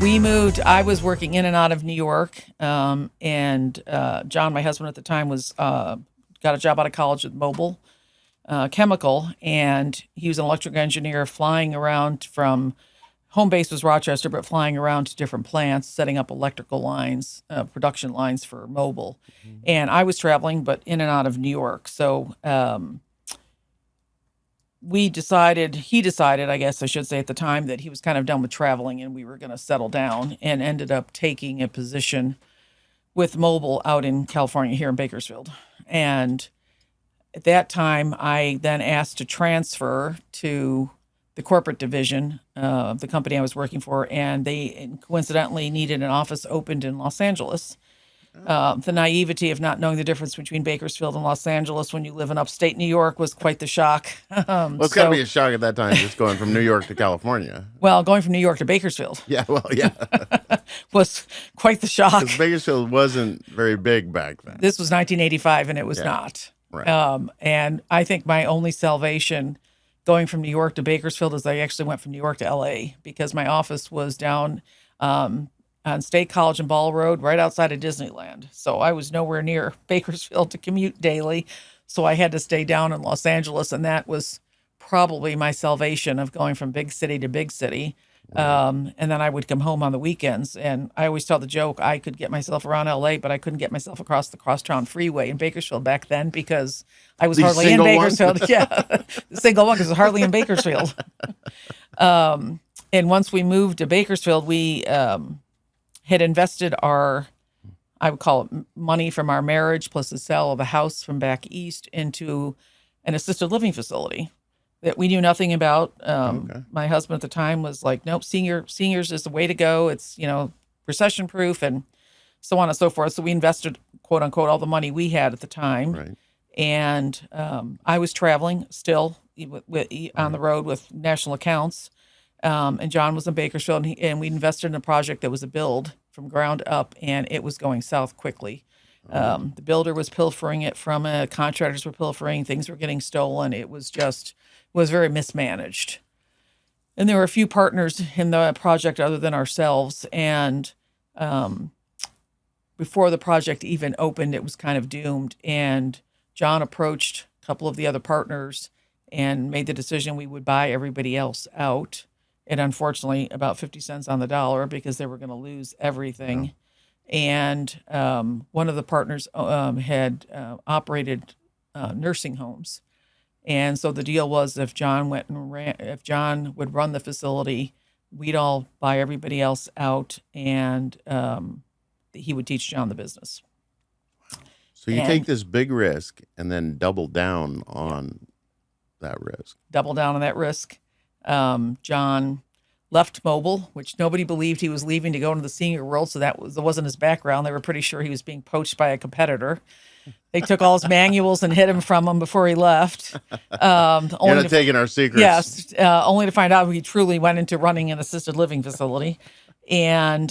We moved. I was working in and out of New York, and John, my husband at the time, was got a job out of college with Mobile Chemical, and he was an electrical engineer flying around from home base was Rochester, but flying around to different plants, setting up electrical lines, production lines for Mobile. And I was traveling, but in and out of New York. So he decided, I guess I should say at the time, that he was kind of done with traveling and we were going to settle down, and ended up taking a position with Mobile out in California, here in Bakersfield. And at that time, I then asked to transfer to the corporate division of the company I was working for, and they coincidentally needed an office opened in Los Angeles. The naivety of not knowing the difference between Bakersfield and Los Angeles when you live in upstate New York was quite the shock. Well, it's got to be a shock at that time, just going from New York to California. Well, going from New York to Bakersfield. Yeah, well, yeah. Was quite the shock. Because Bakersfield wasn't very big back then. This was 1985, and it was not. Right. And I think my only salvation going from New York to Bakersfield is I actually went from New York to LA, because my office was down on State College and Ball Road, right outside of Disneyland. So I was nowhere near Bakersfield to commute daily. So I had to stay down in Los Angeles, and that was probably my salvation of going from big city to big city. And then I would come home on the weekends, and I always tell the joke, I could get myself around LA, but I couldn't get myself across the Crosstown Freeway in Bakersfield back then, because I was hardly in Bakersfield. Yeah, the single one, because it was hardly in Bakersfield. And once we moved to Bakersfield, we had invested our, I would call it money from our marriage plus the sale of a house from back east into an assisted living facility that we knew nothing about. My husband at the time was like, nope, seniors is the way to go. It's, recession proof and so on and so forth. So we invested, quote unquote, all the money we had at the time. Right. And I was traveling still on the road with national accounts. And John was in Bakersfield, and we invested in a project that was a build from ground up, and it was going south quickly. The builder was pilfering it from contractors were pilfering, things were getting stolen. It was very mismanaged. And there were a few partners in the project other than ourselves. And before the project even opened, it was kind of doomed. And John approached a couple of the other partners and made the decision we would buy everybody else out. And unfortunately, about 50 cents on the dollar, because they were going to lose everything. And one of the partners had operated nursing homes. And so the deal was, if John would run the facility, we'd all buy everybody else out, and he would teach John the business. So you take this big risk and then double down on that risk. Double down on that risk. John left Mobile, which nobody believed he was leaving to go into the senior world. So that wasn't his background. They were pretty sure he was being poached by a competitor. They took all his manuals and hid him from him before he left. You're not taking our secrets. Yes, only to find out he truly went into running an assisted living facility. And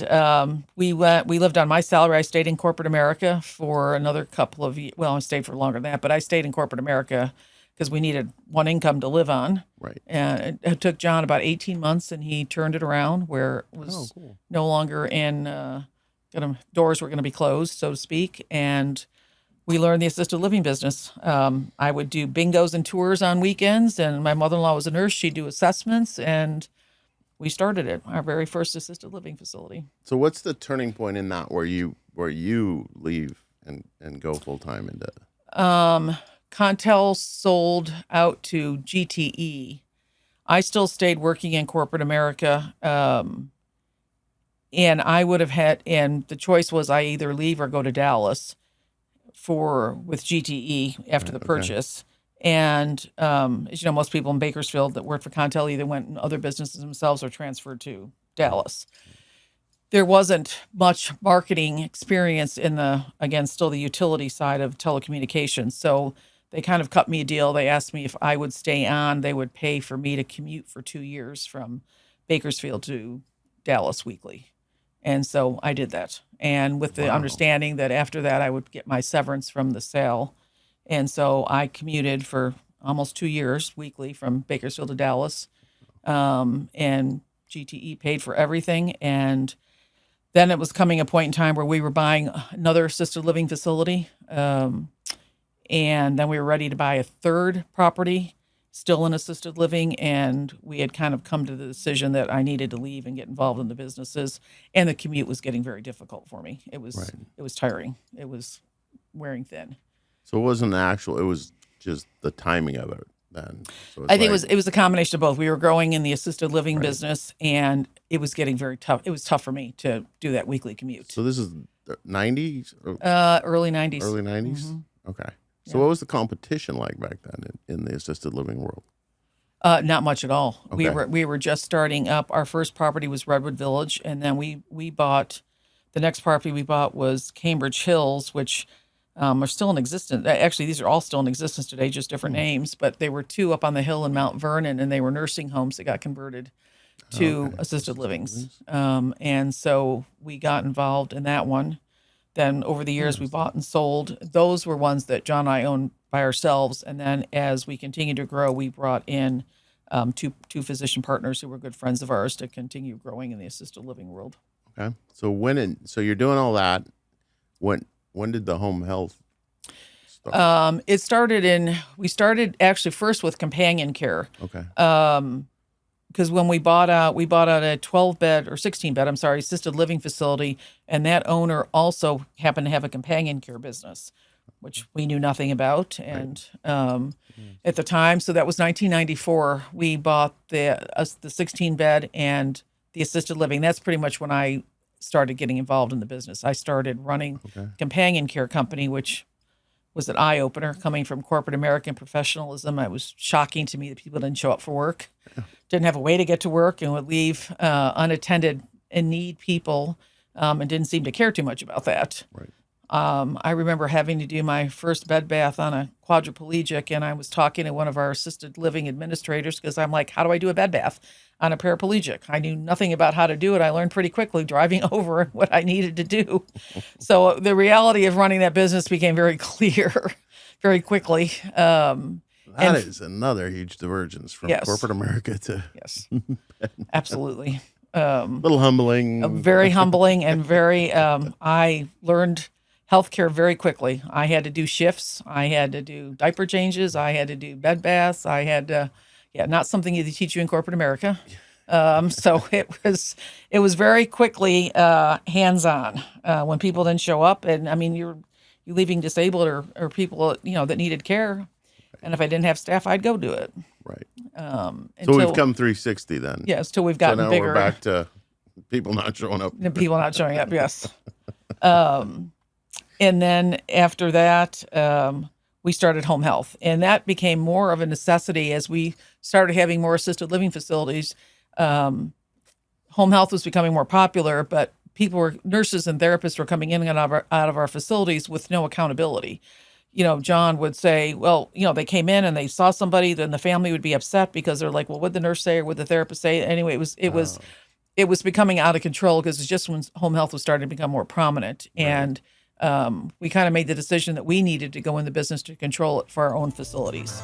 we lived on my salary. I stayed in corporate America for another couple of years. Well, I stayed for longer than that, but I stayed in corporate America because we needed one income to live on. Right. And it took John about 18 months, and he turned it around where it was no longer doors were going to be closed, so to speak. And we learned the assisted living business. I would do bingos and tours on weekends, and my mother-in-law was a nurse. She'd do assessments, and we started it, our very first assisted living facility. So what's the turning point in that where you leave and go full-time into? Contel sold out to GTE. I still stayed working in corporate America. And I would have and the choice was I either leave or go to Dallas with GTE after the purchase. And, as you know, most people in Bakersfield that worked for Contel either went in other businesses themselves or transferred to Dallas. There wasn't much marketing experience in still the utility side of telecommunications. So they kind of cut me a deal. They asked me if I would stay on. They would pay for me to commute for 2 years from Bakersfield to Dallas weekly. And so I did that. And with the understanding that after that, I would get my severance from the sale. And so I commuted for almost 2 years weekly from Bakersfield to Dallas. And GTE paid for everything. And then it was coming a point in time where we were buying another assisted living facility. And then we were ready to buy a third property, still in assisted living. And we had kind of come to the decision that I needed to leave and get involved in the businesses. And the commute was getting very difficult for me. It was tiring. It was wearing thin. So it wasn't actual, it was just the timing of it then. So I think it was a combination of both. We were growing in the assisted living business, and it was getting very tough. It was tough for me to do that weekly commute. So this is the 90s? Early 90s. Early 90s? Mm-hmm. Okay. So what was the competition like back then in the assisted living world? Not much at all. Okay. We were just starting up. Our first property was Redwood Village, and then we bought the next property we bought was Cambridge Hills, which are still in existence. Actually, these are all still in existence today, just different names. But they were two up on the hill in Mount Vernon, and they were nursing homes that got converted to assisted livings. And so we got involved in that one. Then over the years, we bought and sold. Those were ones that John and I owned by ourselves. And then as we continued to grow, we brought in two physician partners who were good friends of ours to continue growing in the assisted living world. Okay. So so you're doing all that. When did the home health start? We started actually first with companion care. Okay. Because when we bought out a 12-bed or 16-bed, assisted living facility, and that owner also happened to have a companion care business, which we knew nothing about. And at the time, so that was 1994, we bought the 16-bed and the assisted living. That's pretty much when I started getting involved in the business. I started running companion care company, which was an eye-opener coming from corporate American professionalism. It was shocking to me that people didn't show up for work, didn't have a way to get to work, and would leave unattended and need people, and didn't seem to care too much about that. Right. I remember having to do my first bed bath on a quadriplegic, and I was talking to one of our assisted living administrators because I'm like, how do I do a bed bath on a paraplegic? I knew nothing about how to do it. I learned pretty quickly driving over what I needed to do. So the reality of running that business became very clear very quickly. That is another huge divergence from corporate America to absolutely. A little humbling. Very humbling and very, I learned healthcare very quickly. I had to do shifts. I had to do diaper changes. I had to do bed baths. I had to, not something you teach you in corporate America. So it was very quickly hands-on when people didn't show up. And I mean, you're leaving disabled or people, that needed care. And if I didn't have staff, I'd go do it. Right. So we've come 360 then. Yes, till we've gotten so now bigger. We're back to people not showing up. People not showing up, yes. And then after that, we started home health. And that became more of a necessity as we started having more assisted living facilities. Home health was becoming more popular, but nurses and therapists were coming in and out of our facilities with no accountability. John would say, well, they came in and they saw somebody, then the family would be upset because they're like, well, what'd the nurse say or what'd the therapist say? Anyway, it was becoming out of control because it's just when home health was starting to become more prominent. Right. And we kind of made the decision that we needed to go in the business to control it for our own facilities.